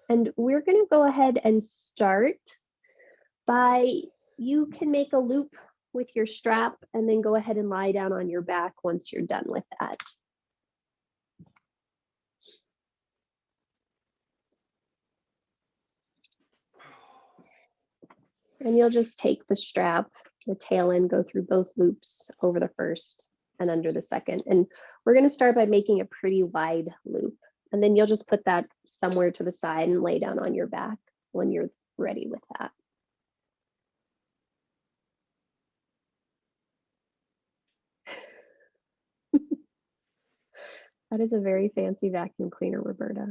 And we're going to go ahead and start by, you can make a loop with your strap and then go ahead and lie down on your back once you're done with that. And you'll just take the strap, the tail end, go through both loops over the first and under the second. And we're going to start by making a pretty wide loop. And then you'll just put that somewhere to the side and lay down on your back when you're ready with that. That is a very fancy vacuum cleaner, Roberta.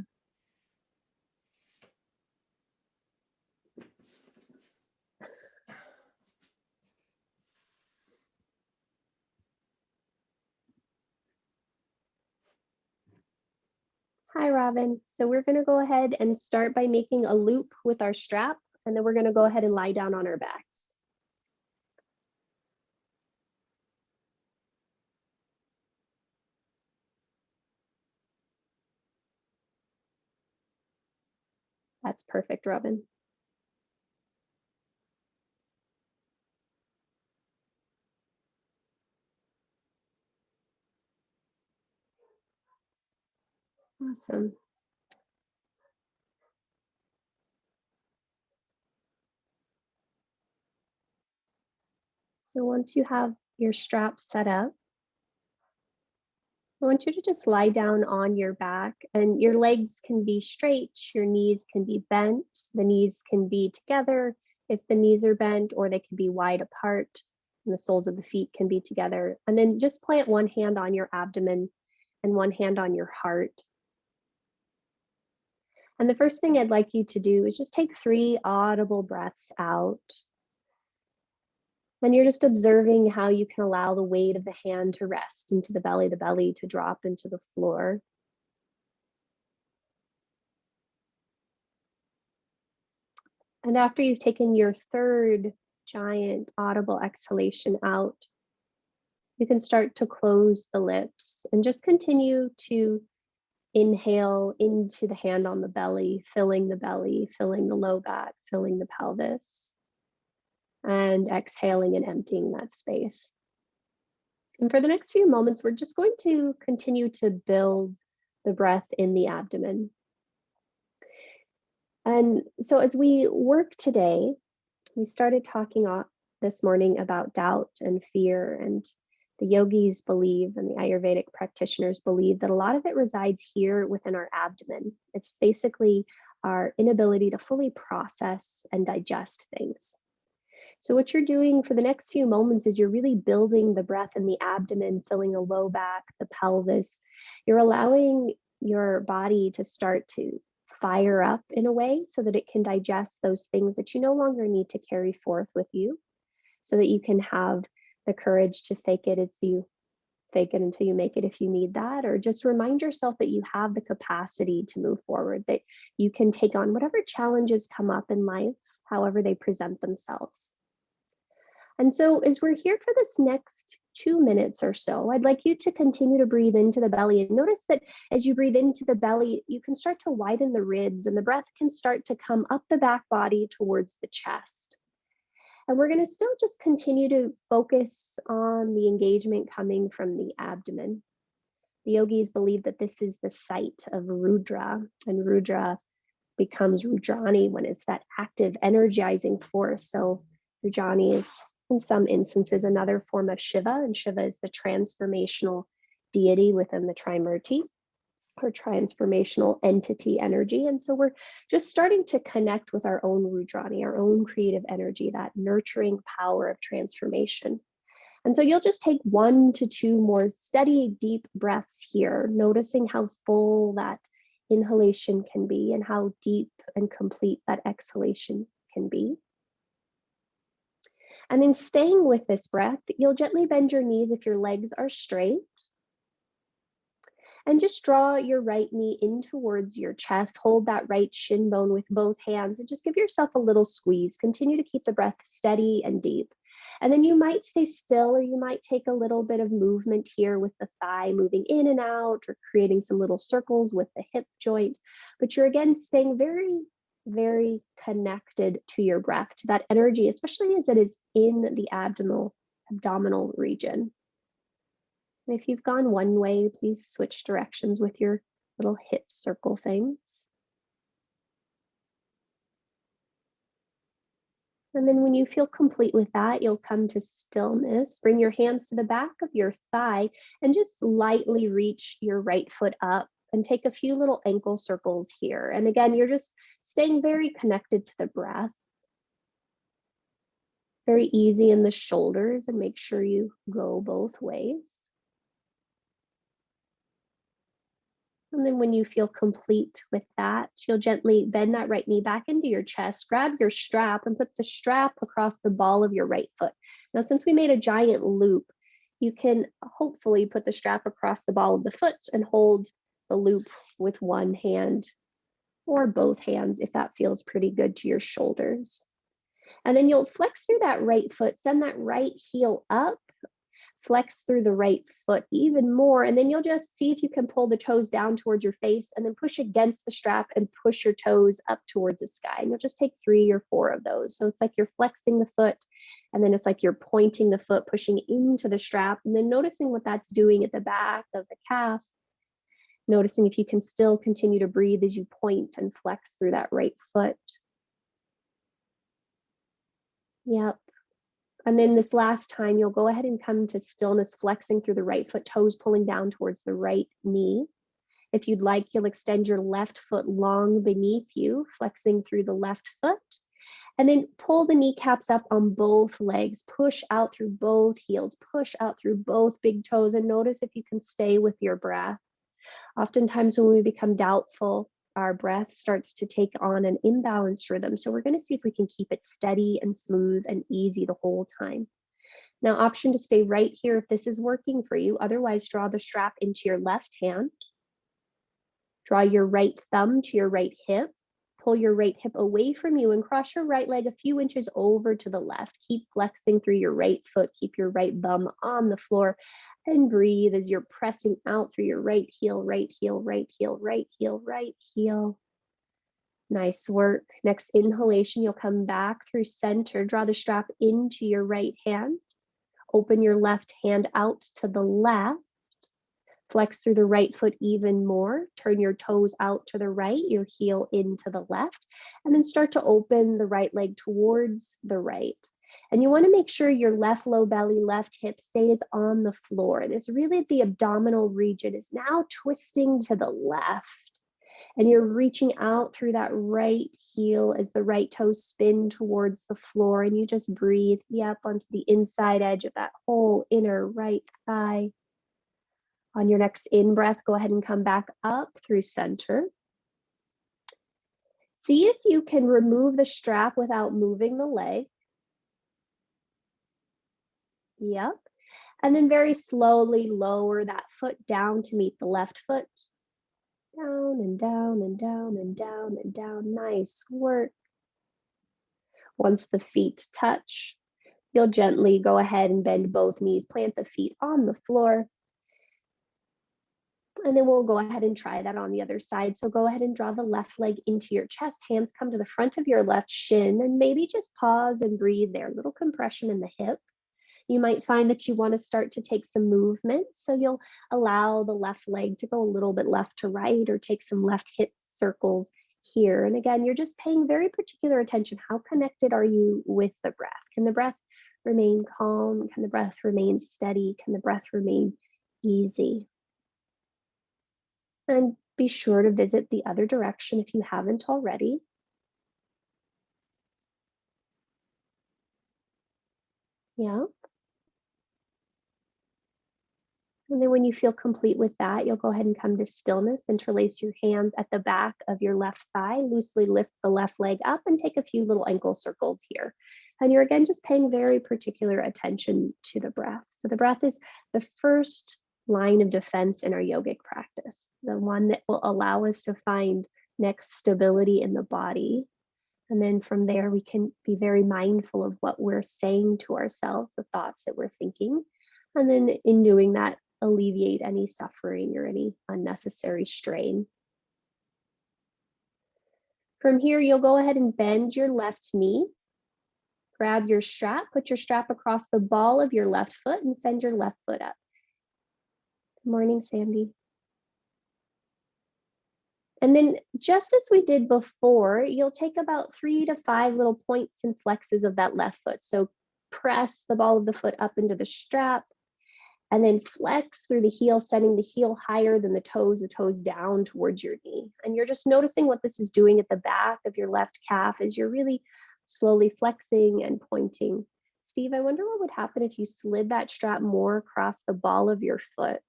Hi, Robin. So we're going to go ahead and start by making a loop with our strap, and then we're going to go ahead and lie down on our backs. That's perfect, Robin. Awesome. So once you have your strap set up, I want you to just lie down on your back, and your legs can be straight, your knees can be bent, the knees can be together if the knees are bent, or they can be wide apart, and the soles of the feet can be together. And then just plant one hand on your abdomen and one hand on your heart. And the first thing I'd like you to do is just take 3 audible breaths out. And you're just observing how you can allow the weight of the hand to rest into the belly to drop into the floor. And after you've taken your 3rd giant audible exhalation out, you can start to close the lips and just continue to inhale into the hand on the belly, filling the low back, filling the pelvis. And exhaling and emptying that space. And for the next few moments, we're just going to continue to build the breath in the abdomen. And so as we work today, we started talking this morning about doubt and fear, and the yogis believe, and the Ayurvedic practitioners believe, that a lot of it resides here within our abdomen. It's basically our inability to fully process and digest things. So what you're doing for the next few moments is you're really building the breath in the abdomen, filling the low back, the pelvis. You're allowing your body to start to fire up in a way so that it can digest those things that you no longer need to carry forth with you, so that you can have the courage to fake it until you make it if you need that, or just remind yourself that you have the capacity to move forward, that you can take on whatever challenges come up in life, however they present themselves. And so as we're here for this next 2 minutes or so, I'd like you to continue to breathe into the belly, and notice that as you breathe into the belly, you can start to widen the ribs, and the breath can start to come up the back body towards the chest. And we're going to still just continue to focus on the engagement coming from the abdomen. The yogis believe that this is the site of Rudra, and Rudra becomes Rudrani when it's that active, energizing force. So Rudrani is, in some instances, another form of Shiva, and Shiva is the transformational deity within the Trimurti, or transformational entity energy. And so we're just starting to connect with our own Rudrani, our own creative energy, that nurturing power of transformation. And so you'll just take 1 to 2 more steady, deep breaths here, noticing how full that inhalation can be and how deep and complete that exhalation can be. And then staying with this breath, you'll gently bend your knees if your legs are straight. And just draw your right knee in towards your chest. Hold that right shin bone with both hands and just give yourself a little squeeze. Continue to keep the breath steady and deep. And then you might stay still, or you might take a little bit of movement here with the thigh moving in and out, or creating some little circles with the hip joint. But you're again staying very, very connected to your breath, to that energy, especially as it is in the abdominal region. And if you've gone one way, please switch directions with your little hip circle things. And then when you feel complete with that, you'll come to stillness. Bring your hands to the back of your thigh and just lightly reach your right foot up and take a few little ankle circles here. And again, you're just staying very connected to the breath. Very easy in the shoulders, and make sure you go both ways. And then when you feel complete with that, you'll gently bend that right knee back into your chest, grab your strap and put the strap across the ball of your right foot. Now, since we made a giant loop, you can hopefully put the strap across the ball of the foot and hold the loop with one hand or both hands if that feels pretty good to your shoulders. And then you'll flex through that right foot, send that right heel up, flex through the right foot even more, and then you'll just see if you can pull the toes down towards your face and then push against the strap and push your toes up towards the sky. And you'll just take 3 or 4 of those. So it's like you're flexing the foot, and then it's like you're pointing the foot, pushing into the strap, and then noticing what that's doing at the back of the calf. Noticing if you can still continue to breathe as you point and flex through that right foot. Yep. And then this last time, you'll go ahead and come to stillness, flexing through the right foot, toes pulling down towards the right knee. If you'd like, you'll extend your left foot long beneath you, flexing through the left foot. And then pull the kneecaps up on both legs, push out through both heels, push out through both big toes, and notice if you can stay with your breath. Oftentimes when we become doubtful, our breath starts to take on an imbalanced rhythm. So we're going to see if we can keep it steady and smooth and easy the whole time. Now, option to stay right here if this is working for you. Otherwise, draw the strap into your left hand. Draw your right thumb to your right hip. Pull your right hip away from you and cross your right leg a few inches over to the left. Keep flexing through your right foot. Keep your right bum on the floor. And breathe as you're pressing out through your right heel, right heel, right heel, right heel, right heel. Nice work. Next inhalation, you'll come back through center. Draw the strap into your right hand. Open your left hand out to the left. Flex through the right foot even more. Turn your toes out to the right, your heel into the left, and then start to open the right leg towards the right. And you want to make sure your left low belly, left hip stays on the floor. And it's really the abdominal region is now twisting to the left. And you're reaching out through that right heel as the right toes spin towards the floor. And you just breathe, yep, onto the inside edge of that whole inner right thigh. On your next in-breath, go ahead and come back up through center. See if you can remove the strap without moving the leg. Yep. And then very slowly lower that foot down to meet the left foot. Down and down and down and down and down. Nice work. Once the feet touch, you'll gently go ahead and bend both knees, plant the feet on the floor. And then we'll go ahead and try that on the other side. So go ahead and draw the left leg into your chest. Hands come to the front of your left shin, and maybe just pause and breathe there. A little compression in the hip. You might find that you want to start to take some movement. So you'll allow the left leg to go a little bit left to right, or take some left hip circles here. And again, you're just paying very particular attention. How connected are you with the breath? Can the breath remain calm? Can the breath remain steady? Can the breath remain easy? And be sure to visit the other direction if you haven't already. Yeah. And then when you feel complete with that, you'll go ahead and come to stillness. Interlace your hands at the back of your left thigh. Loosely lift the left leg up and take a few little ankle circles here. And you're again just paying very particular attention to the breath. So the breath is the first line of defense in our yogic practice, the one that will allow us to find next stability in the body, And then from there, we can be very mindful of what we're saying to ourselves, the thoughts that we're thinking. And then in doing that, alleviate any suffering or any unnecessary strain. From here, you'll go ahead and bend your left knee. Grab your strap, put your strap across the ball of your left foot and send your left foot up. Good morning, Sandy. And then just as we did before, you'll take about 3 to 5 little points and flexes of that left foot. So press the ball of the foot up into the strap and then flex through the heel, sending the heel higher than the toes down towards your knee. And you're just noticing what this is doing at the back of your left calf as you're really slowly flexing and pointing. Steve, I wonder what would happen if you slid that strap more across the ball of your foot.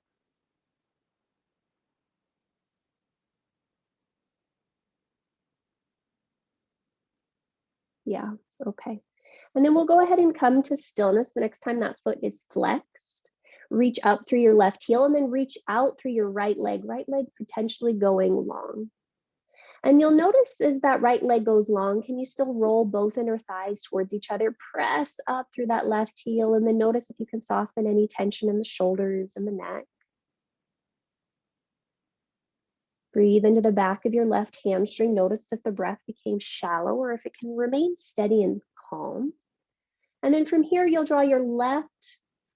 Yeah, okay. And then we'll go ahead and come to stillness the next time that foot is flexed. Reach up through your left heel and then reach out through your right leg potentially going long. And you'll notice as that right leg goes long, can you still roll both inner thighs towards each other? Press up through that left heel and then notice if you can soften any tension in the shoulders and the neck. Breathe into the back of your left hamstring. Notice if the breath became shallow or if it can remain steady and calm. And then from here, you'll draw your left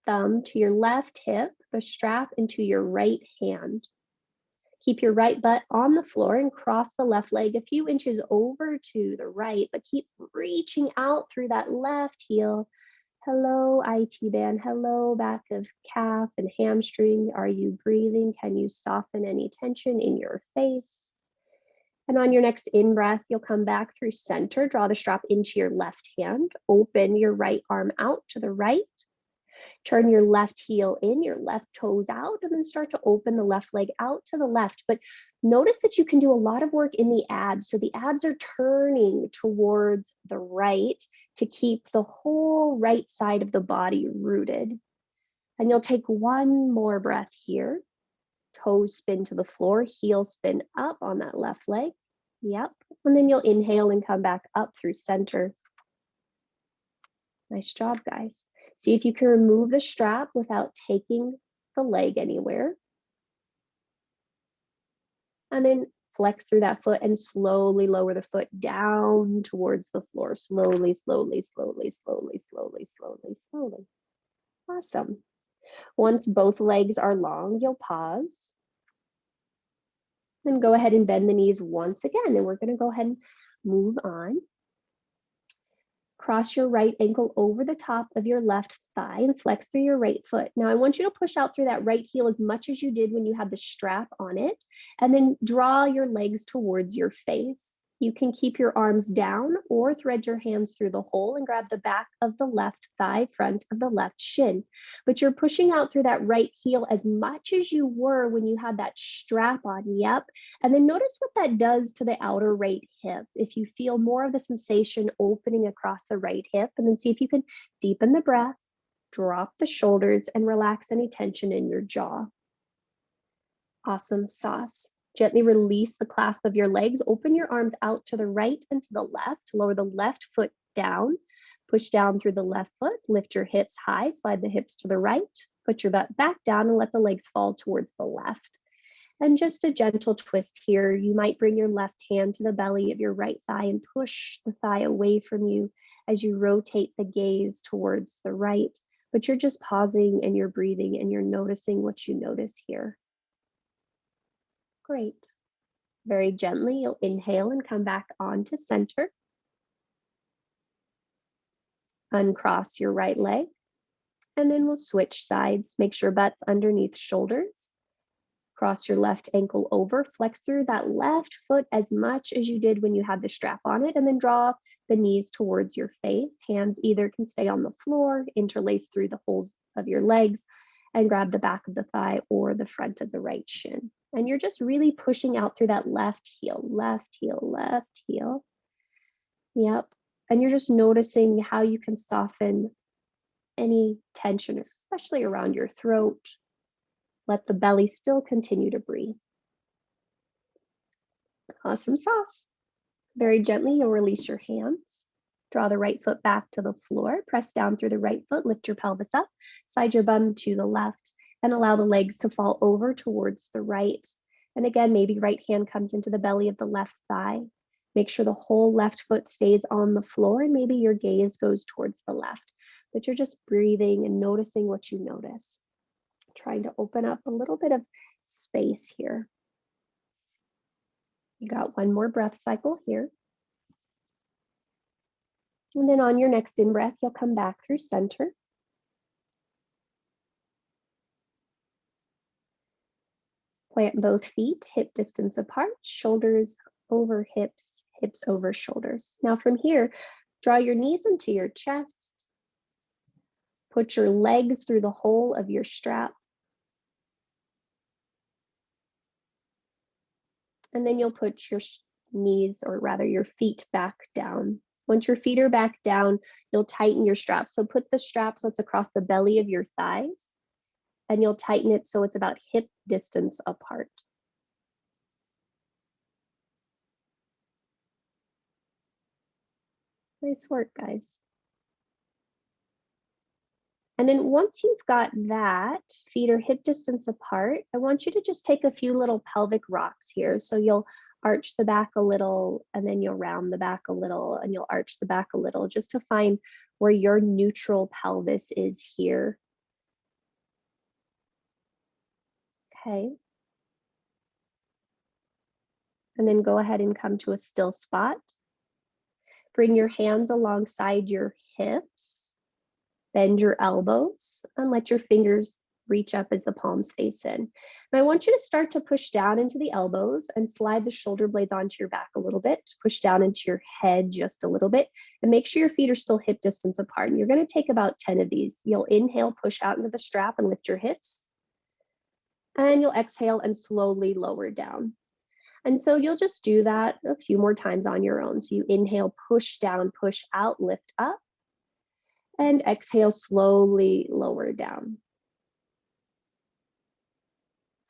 thumb to your left hip, the strap into your right hand. Keep your right butt on the floor and cross the left leg a few inches over to the right, but keep reaching out through that left heel. Hello, IT band. Hello, back of calf and hamstring. Are you breathing? Can you soften any tension in your face? And on your next in-breath, you'll come back through center, draw the strap into your left hand, open your right arm out to the right, turn your left heel in, your left toes out, and then start to open the left leg out to the left. But notice that you can do a lot of work in the abs. So the abs are turning towards the right to keep the whole right side of the body rooted. And you'll take one more breath here. Toes spin to the floor, heel spin up on that left leg. Yep. And then you'll inhale and come back up through center. Nice job, guys. See if you can remove the strap without taking the leg anywhere. And then flex through that foot and slowly lower the foot down towards the floor. Slowly, slowly, slowly, slowly, slowly, slowly, slowly. Awesome. Once both legs are long, you'll pause. Then go ahead and bend the knees once again. And we're going to go ahead and move on. Cross your right ankle over the top of your left thigh and flex through your right foot. Now I want you to push out through that right heel as much as you did when you had the strap on it, and then draw your legs towards your face. You can keep your arms down or thread your hands through the hole and grab the back of the left thigh, front of the left shin. But you're pushing out through that right heel as much as you were when you had that strap on. Yep. And then notice what that does to the outer right hip. If you feel more of the sensation opening across the right hip, and then see if you can deepen the breath, drop the shoulders, and relax any tension in your jaw. Awesome sauce. Gently release the clasp of your legs. Open your arms out to the right and to the left. Lower the left foot down. Push down through the left foot. Lift your hips high. Slide the hips to the right. Put your butt back down and let the legs fall towards the left. And just a gentle twist here. You might bring your left hand to the belly of your right thigh and push the thigh away from you as you rotate the gaze towards the right. But you're just pausing and you're breathing and you're noticing what you notice here. Great. Very gently, you'll inhale and come back onto center. Uncross your right leg. And then we'll switch sides. Make sure butt's underneath shoulders. Cross your left ankle over. Flex through that left foot as much as you did when you had the strap on it. And then draw the knees towards your face. Hands either can stay on the floor, interlace through the holes of your legs, and grab the back of the thigh or the front of the right shin. And you're just really pushing out through that left heel, left heel, left heel. Yep. And you're just noticing how you can soften any tension, especially around your throat. Let the belly still continue to breathe. Awesome sauce. Very gently, you'll release your hands. Draw the right foot back to the floor. Press down through the right foot. Lift your pelvis up. Slide your bum to the left and allow the legs to fall over towards the right. And again, maybe right hand comes into the belly of the left thigh. Make sure the whole left foot stays on the floor and maybe your gaze goes towards the left. But you're just breathing and noticing what you notice. Trying to open up a little bit of space here. You got one more breath cycle here. And then on your next in-breath, you'll come back through center. Plant both feet hip distance apart, shoulders over hips, hips over shoulders. Now from here, draw your knees into your chest. Put your legs through the hole of your strap. And then you'll put your knees, or rather your feet, back down. Once your feet are back down, you'll tighten your strap. So put the strap so it's across the belly of your thighs, and you'll tighten it so it's about hip distance apart. Nice work, guys. And then once you've got that, feet are hip distance apart, I want you to just take a few little pelvic rocks here. So you'll arch the back a little, and then you'll round the back a little, and you'll arch the back a little, just to find where your neutral pelvis is here. Okay. And then go ahead and come to a still spot. Bring your hands alongside your hips. Bend your elbows and let your fingers reach up as the palms face in. And I want you to start to push down into the elbows and slide the shoulder blades onto your back a little bit. Push down into your head just a little bit, and make sure your feet are still hip distance apart. And you're going to take about 10 of these. You'll inhale, push out into the strap and lift your hips. And you'll exhale and slowly lower down. And so you'll just do that a few more times on your own. So you inhale, push down, push out, lift up. And exhale, slowly lower down.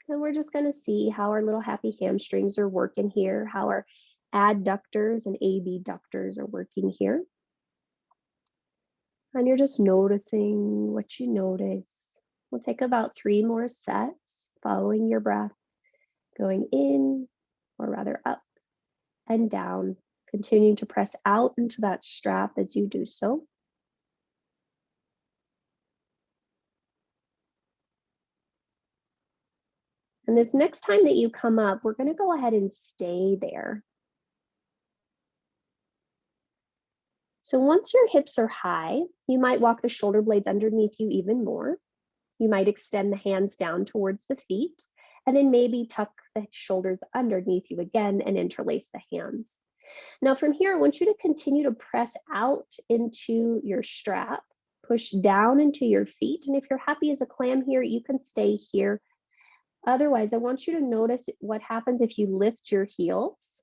And we're just going to see how our little happy hamstrings are working here, how our adductors and abductors are working here. And you're just noticing what you notice. We'll take about 3 more sets, following your breath, going in, or rather up and down, continuing to press out into that strap as you do so. And this next time that you come up, we're going to go ahead and stay there. So once your hips are high, you might walk the shoulder blades underneath you even more. You might extend the hands down towards the feet, and then maybe tuck the shoulders underneath you again and interlace the hands. Now from here, I want you to continue to press out into your strap, push down into your feet. And if you're happy as a clam here, you can stay here. Otherwise, I want you to notice what happens if you lift your heels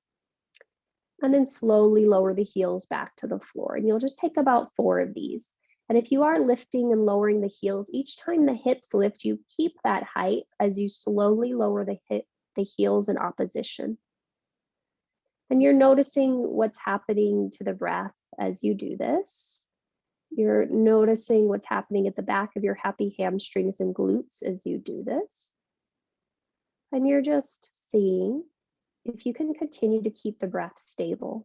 and then slowly lower the heels back to the floor. And you'll just take about 4 of these. And if you are lifting and lowering the heels, each time the hips lift, you keep that height as you slowly lower the heels in opposition. And you're noticing what's happening to the breath as you do this. You're noticing what's happening at the back of your happy hamstrings and glutes as you do this. And you're just seeing if you can continue to keep the breath stable.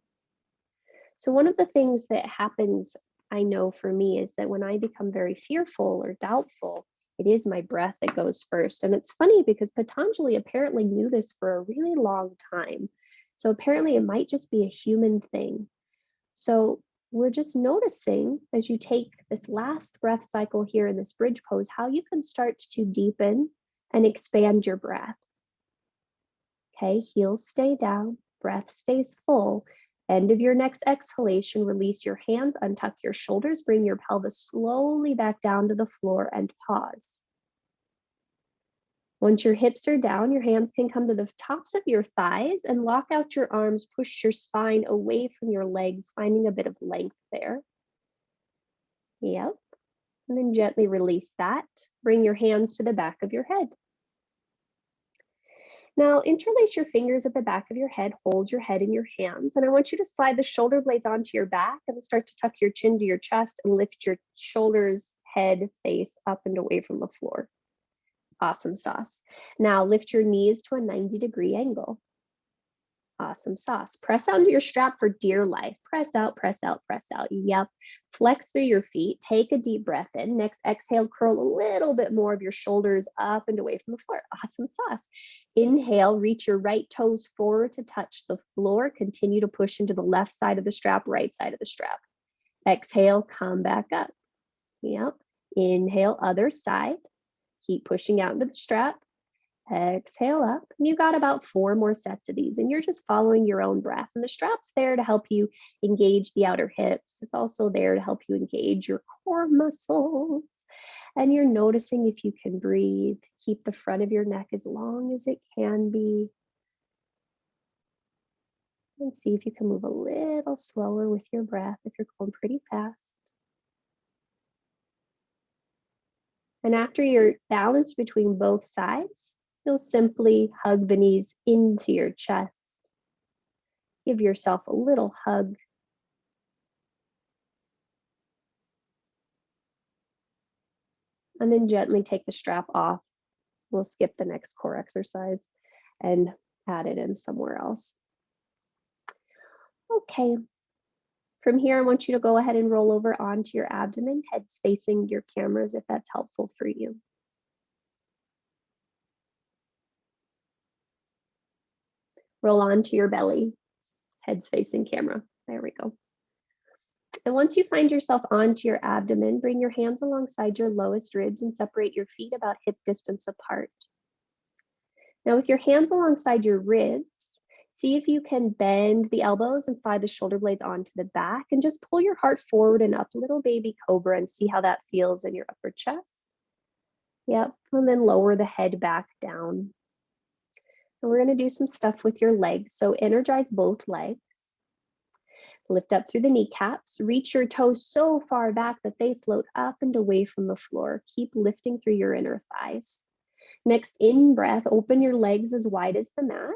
So one of the things that happens, I know for me, is that when I become very fearful or doubtful, it is my breath that goes first. And it's funny because Patanjali apparently knew this for a really long time. So apparently it might just be a human thing. So we're just noticing as you take this last breath cycle here in this bridge pose, how you can start to deepen and expand your breath. Okay, heels stay down, breath stays full. End of your next exhalation, release your hands, untuck your shoulders, bring your pelvis slowly back down to the floor and pause. Once your hips are down, your hands can come to the tops of your thighs and lock out your arms, push your spine away from your legs, finding a bit of length there. Yep. And then gently release that. Bring your hands to the back of your head. Now interlace your fingers at the back of your head, hold your head in your hands, and I want you to slide the shoulder blades onto your back and start to tuck your chin to your chest and lift your shoulders, head, face up and away from the floor. Awesome sauce. Now lift your knees to a 90-degree angle. Awesome sauce. Press out into your strap for dear life. Press out, press out, press out. Yep. Flex through your feet. Take a deep breath in. Next, exhale, curl a little bit more of your shoulders up and away from the floor. Awesome sauce. Inhale, reach your right toes forward to touch the floor. Continue to push into the left side of the strap, right side of the strap. Exhale, come back up. Yep. Inhale, other side. Keep pushing out into the strap. Exhale up, and you got about 4 more sets of these, and you're just following your own breath. And the strap's there to help you engage the outer hips. It's also there to help you engage your core muscles. And you're noticing if you can breathe. Keep the front of your neck as long as it can be. And see if you can move a little slower with your breath if you're going pretty fast. And after you're balanced between both sides, you'll simply hug the knees into your chest. Give yourself a little hug. And then gently take the strap off. We'll skip the next core exercise and add it in somewhere else. Okay. From here, I want you to go ahead and roll over onto your abdomen, heads facing your cameras if that's helpful for you. Roll onto your belly, heads facing camera. There we go. And once you find yourself onto your abdomen, bring your hands alongside your lowest ribs and separate your feet about hip distance apart. Now with your hands alongside your ribs, see if you can bend the elbows and slide the shoulder blades onto the back and just pull your heart forward and up, little baby cobra, and see how that feels in your upper chest. Yep, and then lower the head back down. And we're going to do some stuff with your legs. So energize both legs. Lift up through the kneecaps. Reach your toes so far back that they float up and away from the floor. Keep lifting through your inner thighs. Next, in breath, open your legs as wide as the mat.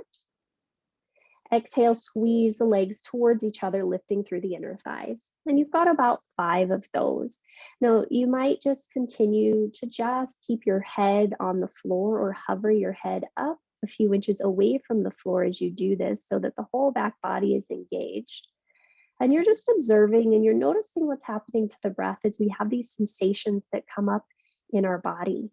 Exhale, squeeze the legs towards each other, lifting through the inner thighs. And you've got about 5 of those. Now, you might just continue to just keep your head on the floor or hover your head up a few inches away from the floor as you do this so that the whole back body is engaged. And you're just observing and you're noticing what's happening to the breath as we have these sensations that come up in our body.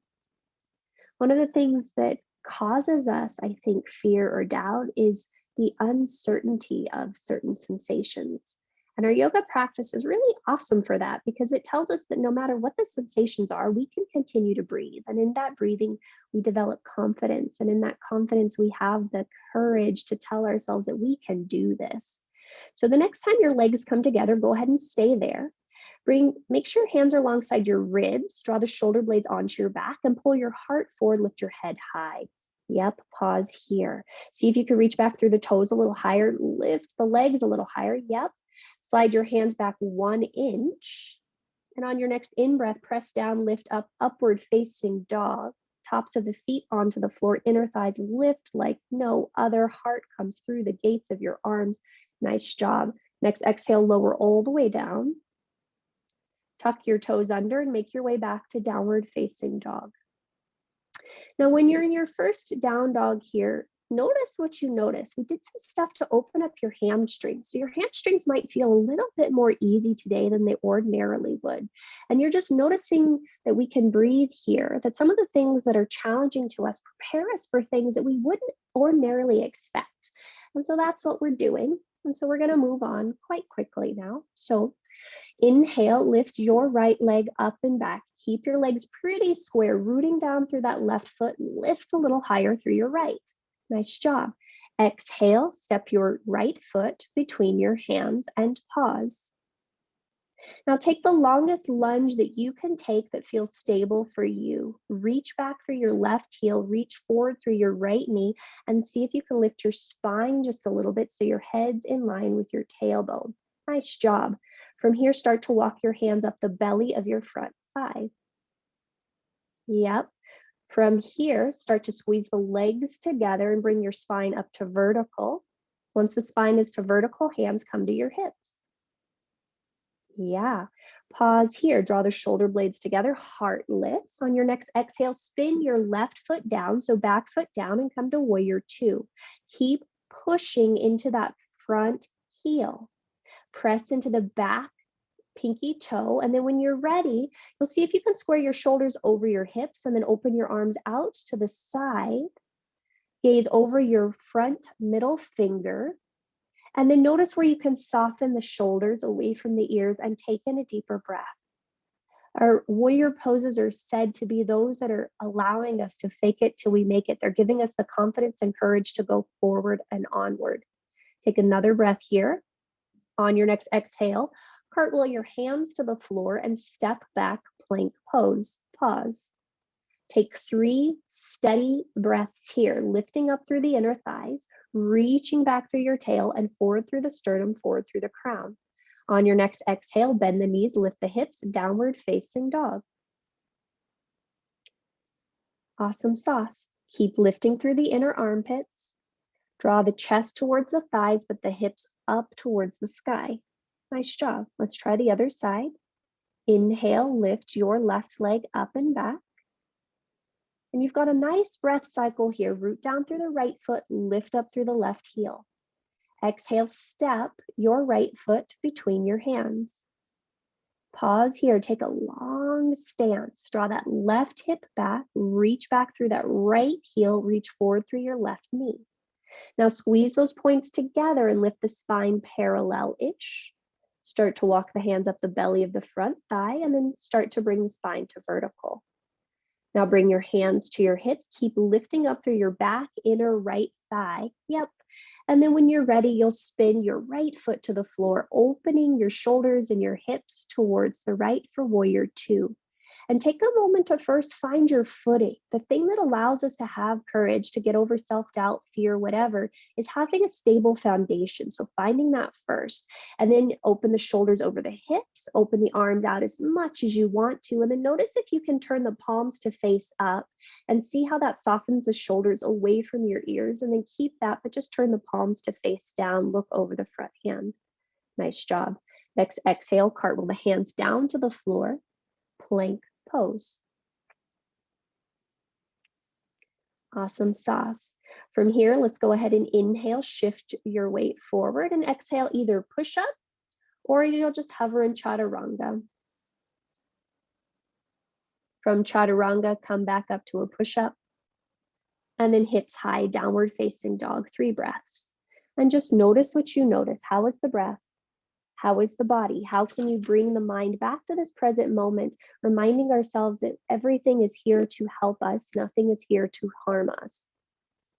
One of the things that causes us, I think, fear or doubt is the uncertainty of certain sensations. And our yoga practice is really awesome for that because it tells us that no matter what the sensations are, we can continue to breathe. And in that breathing, we develop confidence. And in that confidence, we have the courage to tell ourselves that we can do this. So the next time your legs come together, go ahead and stay there. Make sure your hands are alongside your ribs, draw the shoulder blades onto your back and pull your heart forward, lift your head high. Yep, pause here. See if you can reach back through the toes a little higher, lift the legs a little higher. Yep, slide your hands back 1 inch. And on your next in-breath, press down, lift up, upward facing dog. Tops of the feet onto the floor, inner thighs lift like no other. Heart comes through the gates of your arms. Nice job. Next, exhale, lower all the way down. Tuck your toes under and make your way back to downward facing dog. Now, when you're in your first down dog here, notice what you notice. We did some stuff to open up your hamstrings. So your hamstrings might feel a little bit more easy today than they ordinarily would. And you're just noticing that we can breathe here, that some of the things that are challenging to us prepare us for things that we wouldn't ordinarily expect. And so that's what we're doing. And so we're going to move on quite quickly now. So inhale, lift your right leg up and back. Keep your legs pretty square, rooting down through that left foot. Lift a little higher through your right. Nice job. Exhale, step your right foot between your hands and pause. Now take the longest lunge that you can take that feels stable for you. Reach back through your left heel, reach forward through your right knee, and see if you can lift your spine just a little bit so your head's in line with your tailbone. Nice job. From here, start to walk your hands up the belly of your front thigh. Yep. From here, start to squeeze the legs together and bring your spine up to vertical. Once the spine is to vertical, hands come to your hips. Yeah. Pause here. Draw the shoulder blades together, heartless. On your next exhale, spin your left foot down, so back foot down, and come to warrior two. Keep pushing into that front heel. Press into the back pinky toe, and then when you're ready, you'll see if you can square your shoulders over your hips and then open your arms out to the side. Gaze over your front middle finger. And then notice where you can soften the shoulders away from the ears and take in a deeper breath. Our warrior poses are said to be those that are allowing us to fake it till we make it. They're giving us the confidence and courage to go forward and onward. Take another breath here. On your next exhale, cartwheel your hands to the floor and step back, plank pose. Pause. Take 3 steady breaths here, lifting up through the inner thighs, reaching back through your tail and forward through the sternum, forward through the crown. On your next exhale, bend the knees, lift the hips, downward facing dog. Awesome sauce. Keep lifting through the inner armpits. Draw the chest towards the thighs, but the hips up towards the sky. Nice job. Let's try the other side. Inhale, lift your left leg up and back. And you've got a nice breath cycle here. Root down through the right foot, lift up through the left heel. Exhale, step your right foot between your hands. Pause here, take a long stance. Draw that left hip back, reach back through that right heel, reach forward through your left knee. Now squeeze those points together and lift the spine parallel-ish. Start to walk the hands up the belly of the front thigh and then start to bring the spine to vertical. Now bring your hands to your hips. Keep lifting up through your back, inner right thigh. Yep. And then when you're ready, you'll spin your right foot to the floor, opening your shoulders and your hips towards the right for warrior two. And take a moment to first find your footing. The thing that allows us to have courage to get over self-doubt, fear, whatever, is having a stable foundation. So finding that first, and then open the shoulders over the hips, open the arms out as much as you want to, and then notice if you can turn the palms to face up and see how that softens the shoulders away from your ears, and then keep that, but just turn the palms to face down, look over the front hand. Nice job. Next exhale, cartwheel the hands down to the floor, plank pose. Awesome sauce. From here, let's go ahead and inhale, shift your weight forward, and exhale, either push up or you'll just hover in chaturanga. From chaturanga, come back up to a push up, and then hips high, downward facing dog, 3 breaths. And just notice what you notice. How is the breath? How is the body? How can you bring the mind back to this present moment, reminding ourselves that everything is here to help us, nothing is here to harm us.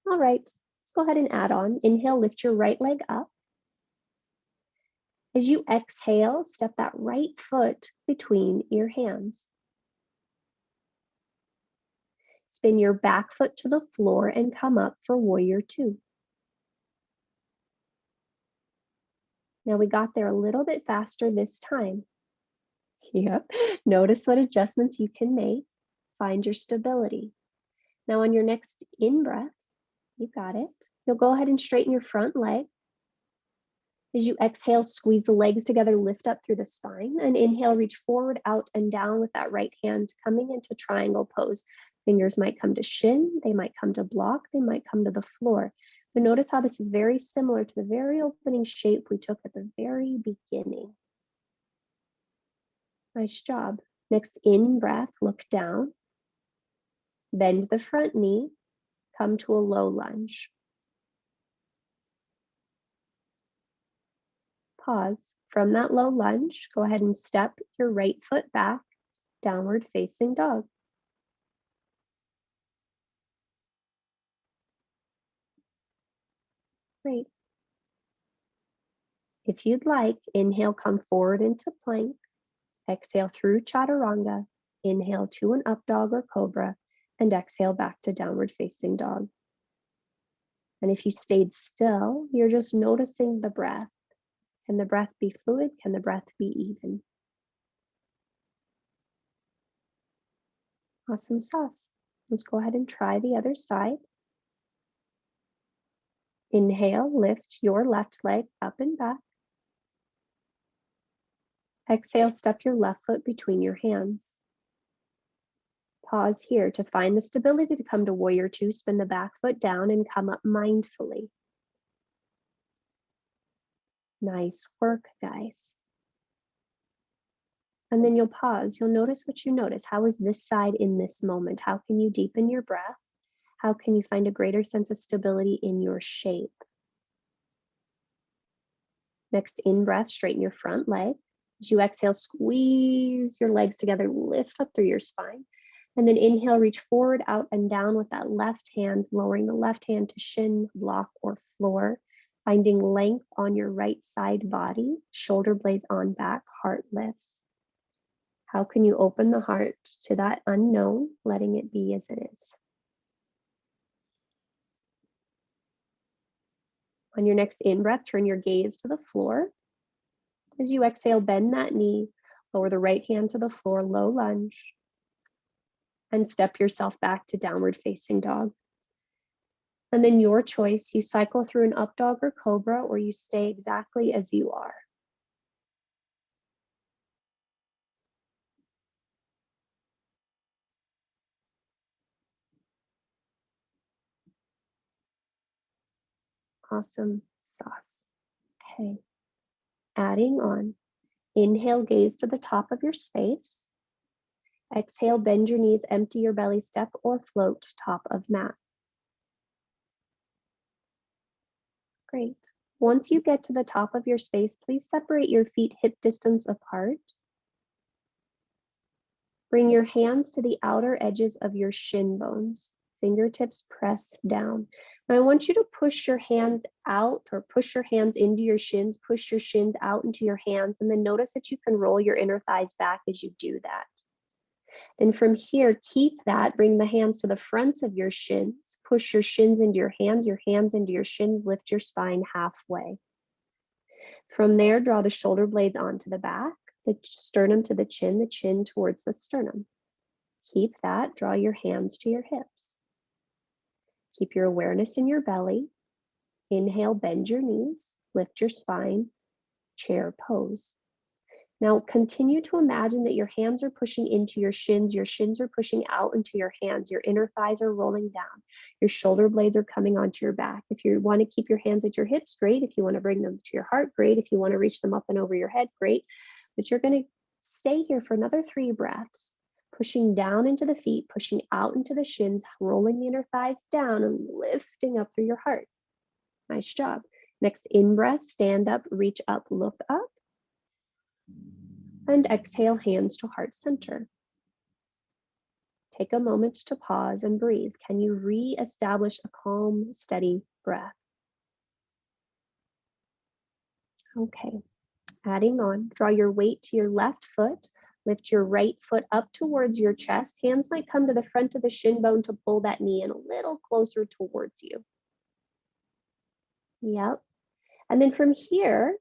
All right, let's go ahead and add on. Inhale, lift your right leg up. As you exhale, step that right foot between your hands. Spin your back foot to the floor and come up for warrior two. Now we got there a little bit faster this time. Yep. Notice what adjustments you can make. Find your stability. Now on your next in-breath, you got it. You'll go ahead and straighten your front leg. As you exhale, squeeze the legs together, lift up through the spine, and inhale, reach forward, out, and down with that right hand coming into triangle pose. Fingers might come to shin, they might come to block, they might come to the floor. But notice how this is very similar to the very opening shape we took at the very beginning. Nice job. Next in breath, look down. Bend the front knee, come to a low lunge. Pause. From that low lunge, go ahead and step your right foot back, downward facing dog. Great. If you'd like, inhale, come forward into plank. Exhale through chaturanga. Inhale to an up dog or cobra, and exhale back to downward facing dog. And if you stayed still, you're just noticing the breath. Can the breath be fluid? Can the breath be even? Awesome sauce. Let's go ahead and try the other side. Inhale, lift your left leg up and back. Exhale, step your left foot between your hands. Pause here to find the stability to come to warrior two. Spin the back foot down and come up mindfully. Nice work, guys. And then you'll pause. You'll notice what you notice. How is this side in this moment? How can you deepen your breath? How can you find a greater sense of stability in your shape? Next, in breath, straighten your front leg. As you exhale, squeeze your legs together, lift up through your spine. And then inhale, reach forward, out, and down with that left hand, lowering the left hand to shin, block, or floor. Finding length on your right side body, shoulder blades on back, heart lifts. How can you open the heart to that unknown, letting it be as it is? On your next in-breath, turn your gaze to the floor. As you exhale, bend that knee, lower the right hand to the floor, low lunge, and step yourself back to downward facing dog. And then your choice, you cycle through an up dog or cobra, or you stay exactly as you are. Awesome sauce. Okay. Adding on. Inhale, gaze to the top of your space. Exhale, bend your knees, empty your belly, step or float top of mat. Great. Once you get to the top of your space, please separate your feet hip distance apart. Bring your hands to the outer edges of your shin bones. Fingertips press down. Now I want you to push your hands out, or push your hands into your shins, push your shins out into your hands, and then notice that you can roll your inner thighs back as you do that. Then from here, keep that, bring the hands to the fronts of your shins, push your shins into your hands into your shins, lift your spine halfway. From there, draw the shoulder blades onto the back, the sternum to the chin towards the sternum. Keep that, draw your hands to your hips. Keep your awareness in your belly. Inhale, bend your knees, lift your spine, chair pose. Now continue to imagine that your hands are pushing into your shins are pushing out into your hands, your inner thighs are rolling down, your shoulder blades are coming onto your back. If you want to keep your hands at your hips, great. If you want to bring them to your heart, great. If you want to reach them up and over your head, great. But you're going to stay here for another 3 breaths, pushing down into the feet, pushing out into the shins, rolling the inner thighs down and lifting up through your heart. Nice job. Next in-breath, stand up, reach up, look up. And exhale, hands to heart center. Take a moment to pause and breathe. Can you re-establish a calm, steady breath? Okay, adding on, draw your weight to your left foot. Lift your right foot up towards your chest. Hands might come to the front of the shin bone to pull that knee in a little closer towards you. Yep. And then from here,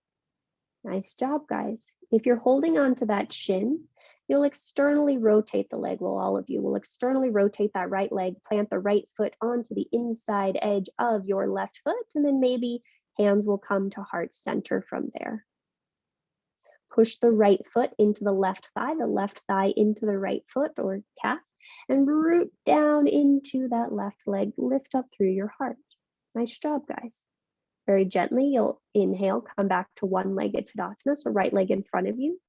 nice job, guys. If you're holding on to that shin, you'll externally rotate the leg. Well, all of you will externally rotate that right leg, plant the right foot onto the inside edge of your left foot, and then maybe hands will come to heart center from there. Push the right foot into the left thigh into the right foot or calf, and root down into that left leg. Lift up through your heart. Nice job, guys. Very gently, you'll inhale, come back to one-legged Tadasana, so right leg in front of you.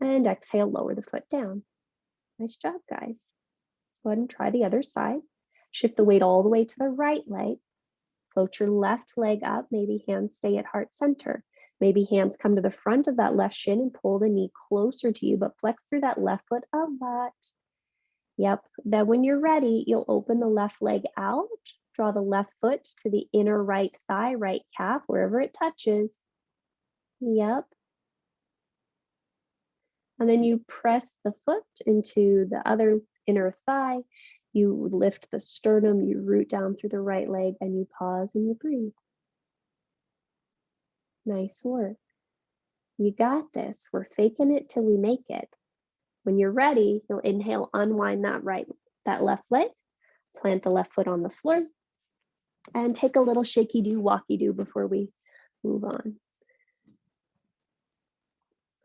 And exhale, lower the foot down. Nice job, guys. Let's go ahead and try the other side. Shift the weight all the way to the right leg. Float your left leg up. Maybe hands stay at heart center. Maybe hands come to the front of that left shin and pull the knee closer to you, but flex through that left foot a lot. Yep. Then when you're ready, you'll open the left leg out. Draw the left foot to the inner right thigh, right calf, wherever it touches. Yep. And then you press the foot into the other inner thigh. You lift the sternum, you root down through the right leg, and you pause and you breathe. Nice work. You got this. We're faking it till we make it. When you're ready, you'll inhale, unwind that right that left leg, plant the left foot on the floor, and take a little shaky-do, walky-do before we move on.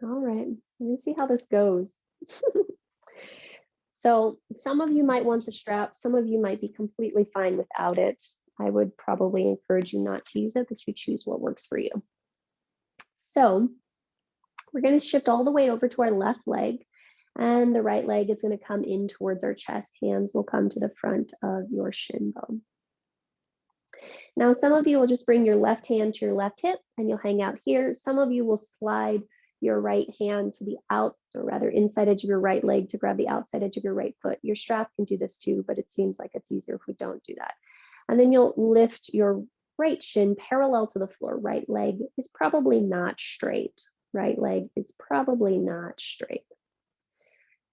All right, let me see how this goes. So some of you might want the strap, some of you might be completely fine without it. I would probably encourage you not to use it, but you choose what works for you. So we're going to shift all the way over to our left leg, and the right leg is going to come in towards our chest. Hands will come to the front of your shin bone. Now, some of you will just bring your left hand to your left hip and you'll hang out here. Some of you will slide your right hand to the inside edge of your right leg to grab the outside edge of your right foot. Your strap can do this too, but it seems like it's easier if we don't do that. And then you'll lift your right shin parallel to the floor. Right leg is probably not straight. Right leg is probably not straight.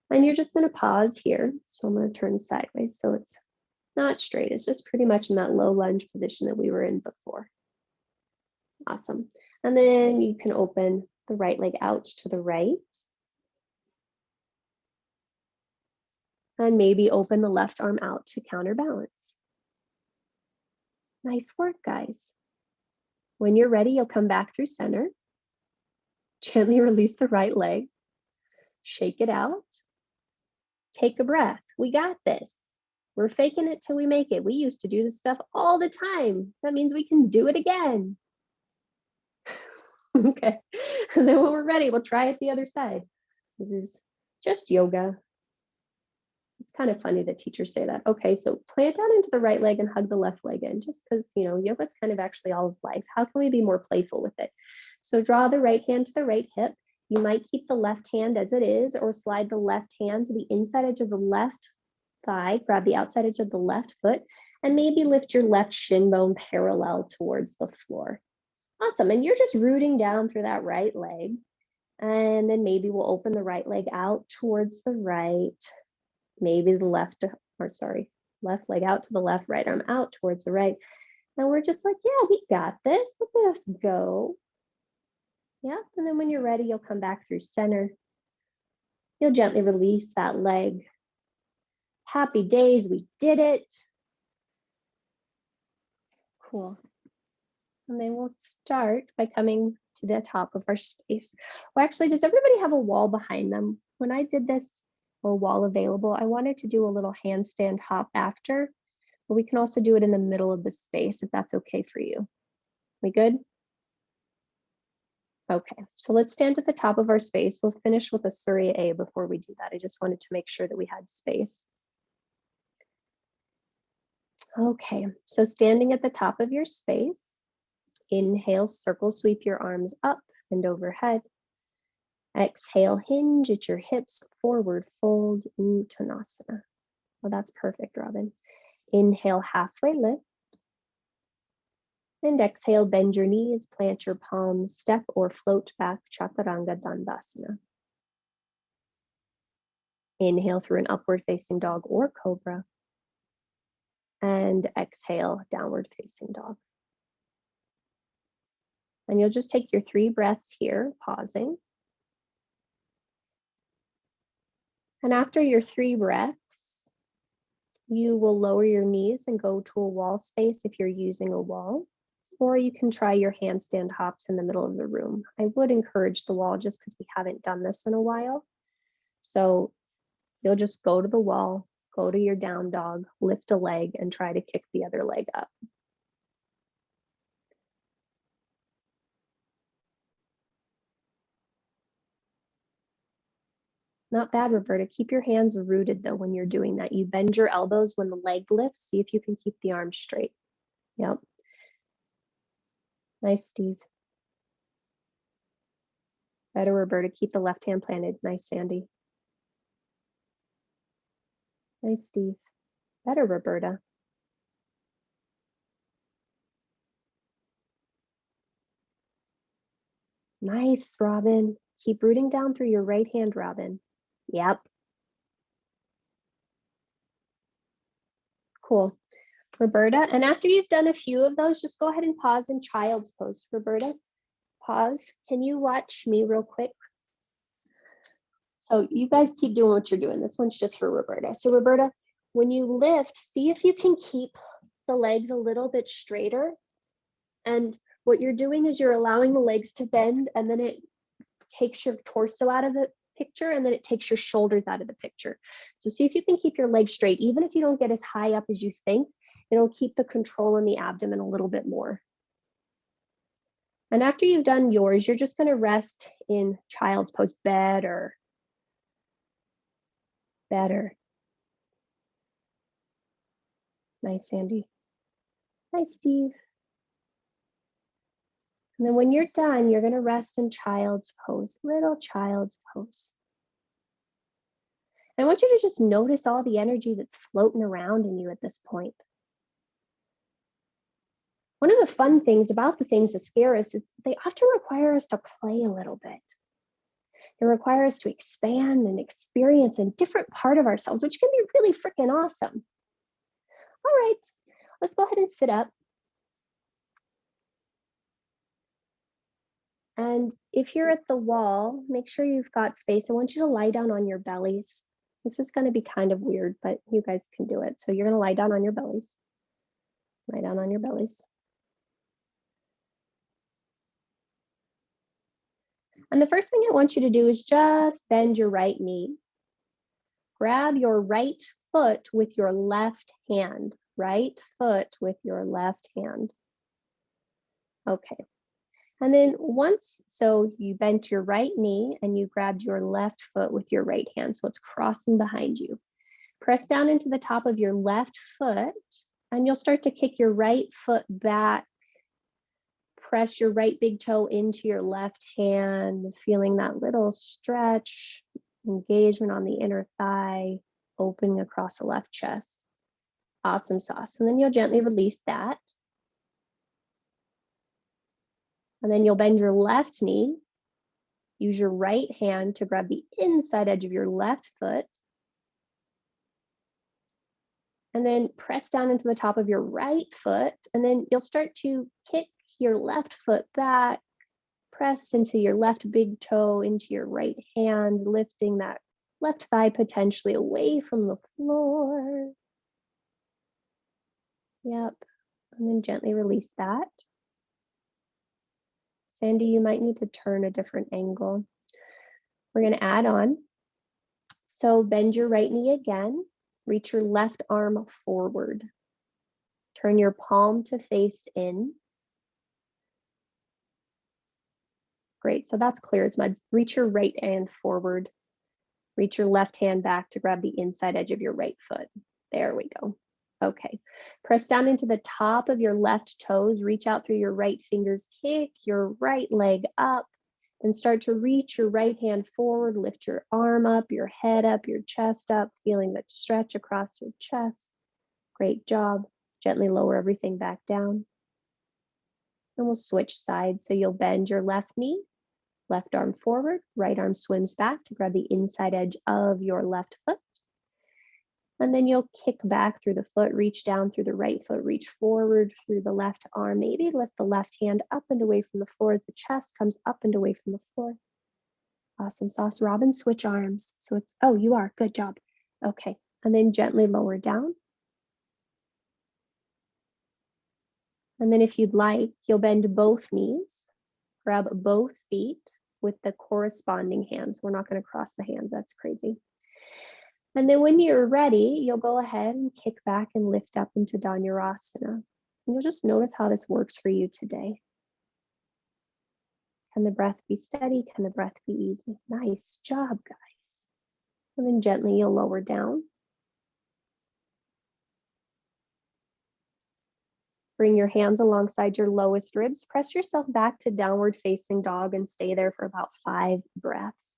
And you're just going to pause here. So I'm going to turn sideways so it's not straight. It's just pretty much in that low lunge position that we were in before. Awesome. And then you can open the right leg out to the right. And maybe open the left arm out to counterbalance. Nice work, guys. When you're ready, you'll come back through center. Gently release the right leg. Shake it out. Take a breath. We got this. We're faking it till we make it. We used to do this stuff all the time. That means we can do it again. Okay. And then when we're ready, we'll try it the other side. This is just yoga. It's kind of funny that teachers say that. Okay, so plant down into the right leg and hug the left leg in, just because, yoga is kind of actually all of life. How can we be more playful with it? So draw the right hand to the right hip. You might keep the left hand as it is, or slide the left hand to the inside edge of the left thigh, grab the outside edge of the left foot, and maybe lift your left shin bone parallel towards the floor. Awesome, and you're just rooting down through that right leg. And then maybe we'll open the right leg out towards the right. Maybe the left leg out to the left, right arm out towards the right. And we're just like, yeah, we got this. Let us go. Yeah, and then when you're ready, you'll come back through center. You'll gently release that leg. Happy days, we did it. Cool. And then we'll start by coming to the top of our space. Well, actually, does everybody have a wall behind them? When I did this, or wall available, I wanted to do a little handstand hop after, but we can also do it in the middle of the space if that's okay for you. We good? Okay, so let's stand at the top of our space. We'll finish with a Surya A before we do that. I just wanted to make sure that we had space. Okay, so standing at the top of your space, inhale, circle sweep your arms up and overhead. Exhale, hinge at your hips, forward fold, Uttanasana. Well, that's perfect, Robin. Inhale, halfway lift. And exhale, bend your knees, plant your palms, step or float back, Chaturanga Dandasana. Inhale through an upward facing dog or cobra. And exhale, downward facing dog. And you'll just take your 3 breaths here, pausing. And after your 3 breaths, you will lower your knees and go to a wall space if you're using a wall, or you can try your handstand hops in the middle of the room. I would encourage the wall just because we haven't done this in a while. So you'll just go to the wall, go to your down dog, lift a leg, and try to kick the other leg up. Not bad, Roberta. Keep your hands rooted though when you're doing that. You bend your elbows when the leg lifts. See if you can keep the arms straight. Yep. Nice, Steve. Better, Roberta. Keep the left hand planted. Nice, Sandy. Nice, Steve. Better, Roberta. Nice, Robin. Keep rooting down through your right hand, Robin. Yep. Cool. Roberta, and after you've done a few of those, just go ahead and pause in child's pose. Roberta, pause. Can you watch me real quick? So you guys keep doing what you're doing. This one's just for Roberta. So Roberta, when you lift, see if you can keep the legs a little bit straighter. And what you're doing is you're allowing the legs to bend, and then it takes your torso out of the picture, and then it takes your shoulders out of the picture. So see if you can keep your legs straight. Even if you don't get as high up as you think, it'll keep the control on the abdomen a little bit more. And after you've done yours, you're just going to rest in child's pose. Better. Nice, Sandy. Nice, Steve. And then when you're done, you're going to rest in child's pose, little child's pose. And I want you to just notice all the energy that's floating around in you at this point. One of the fun things about the things that scare us is they often require us to play a little bit. They require us to expand and experience a different part of ourselves, which can be really freaking awesome. All right, let's go ahead and sit up. And if you're at the wall, make sure you've got space. I want you to lie down on your bellies. This is going to be kind of weird, but you guys can do it. So you're going to lie down on your bellies. Lie down on your bellies. And the first thing I want you to do is just bend your right knee. Grab your right foot with your left hand. Right foot with your left hand. Okay. And then so you bent your right knee and you grabbed your left foot with your right hand. So it's crossing behind you. Press down into the top of your left foot and you'll start to kick your right foot back. Press your right big toe into your left hand, feeling that little stretch, engagement on the inner thigh, opening across the left chest. Awesome sauce. And then you'll gently release that. And then you'll bend your left knee. Use your right hand to grab the inside edge of your left foot. And then press down into the top of your right foot. And then you'll start to kick your left foot back, press into your left big toe into your right hand, lifting that left thigh potentially away from the floor. Yep. And then gently release that. Sandy, you might need to turn a different angle. We're going to add on. So bend your right knee again. Reach your left arm forward. Turn your palm to face in. Great, so that's clear as mud. Reach your right hand forward. Reach your left hand back to grab the inside edge of your right foot. There we go. Okay, press down into the top of your left toes. Reach out through your right fingers. Kick your right leg up and start to reach your right hand forward. Lift your arm up, your head up, your chest up, feeling that stretch across your chest. Great job. Gently lower everything back down. And we'll switch sides. So you'll bend your left knee, left arm forward, right arm swims back to grab the inside edge of your left foot. And then you'll kick back through the foot, reach down through the right foot, reach forward through the left arm, maybe lift the left hand up and away from the floor as the chest comes up and away from the floor. Awesome sauce. Robin, switch arms. So it's, oh, you are, good job. Okay, and then gently lower down. And then if you'd like, you'll bend both knees, grab both feet with the corresponding hands. We're not going to cross the hands, that's crazy. And then when you're ready, you'll go ahead and kick back and lift up into Dhanurasana. And you'll just notice how this works for you today. Can the breath be steady? Can the breath be easy? Nice job, guys. And then gently you'll lower down. Bring your hands alongside your lowest ribs. Press yourself back to downward facing dog and stay there for about 5 breaths.